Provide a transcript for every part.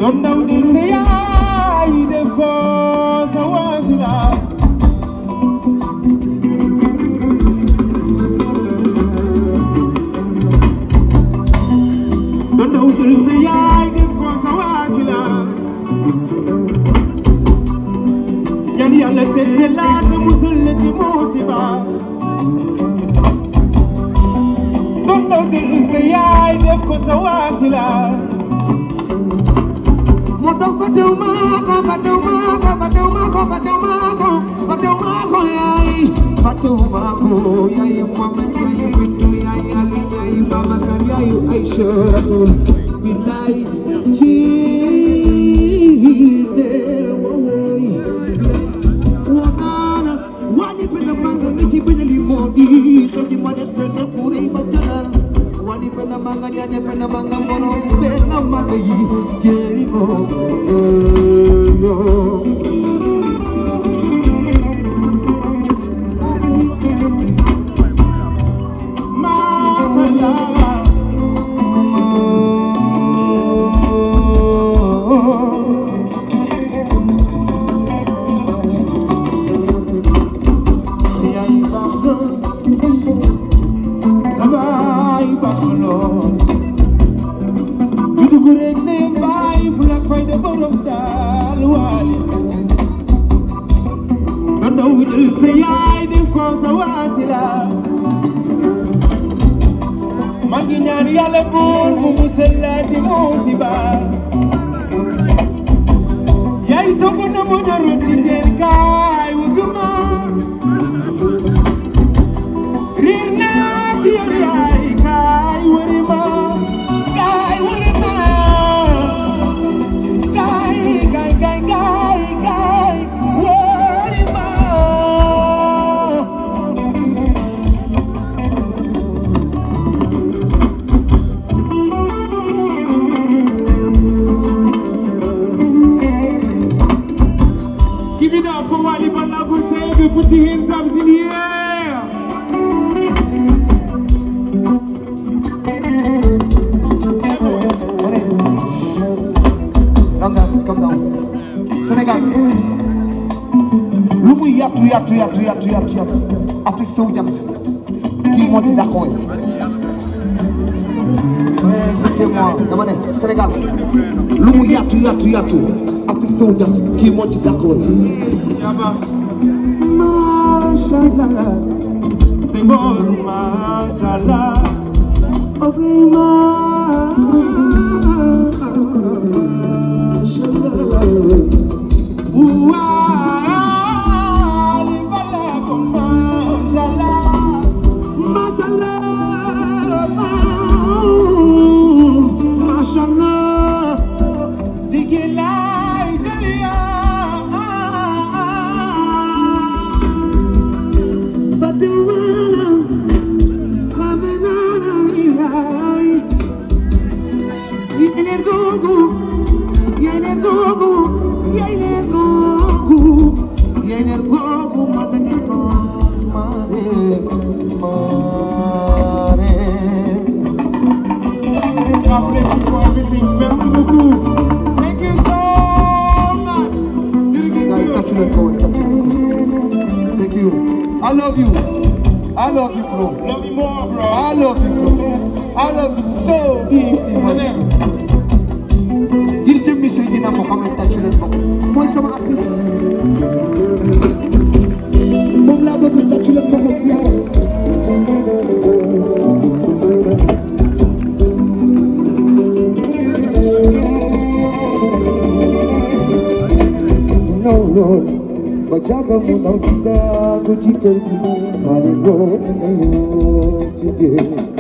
Don't know this say I the cause I was love. Don't know this say I the cause I was love. Yani alla tete la de musulle de musiba. Don't know this say I the cause I was love. Moto fateu mago yai Muhammad yai Bintu yai Ali yai Babakar yai Aisha Rasul billahi jine woi wana wali penda manga miti penda limodi khadi mane penda pure batala wali penda manga nyanya penda manga moro penda manga yi Jericho Manginyani yale bur mu musallati musiba yai togo na mo jaroti den kai wuguma rirna ti yai kai wurima kai wurima kai wurima Give it up for Wally Balago Save. Put your hands up in the air. Come down. Senegal. Lumu yatu. Afrique so yatu. Qui monte d'accord. Écoutez-moi. Demandez. Sénégal. Lumu yatu. Afrique so yatu. Qui monte d'accord. Mashallah. C'est bon, mashallah. I love you, bro. Love you more, bro. I love you, bro. I love you so deeply, man. You tell me, Sayyidina Muhammad, touch your phone. Why some artists? Mom, love to touch your phone. No, Lord. Bajaga muna kita kujikan malingo today. Yeah.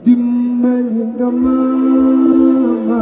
Dimbali nga mama,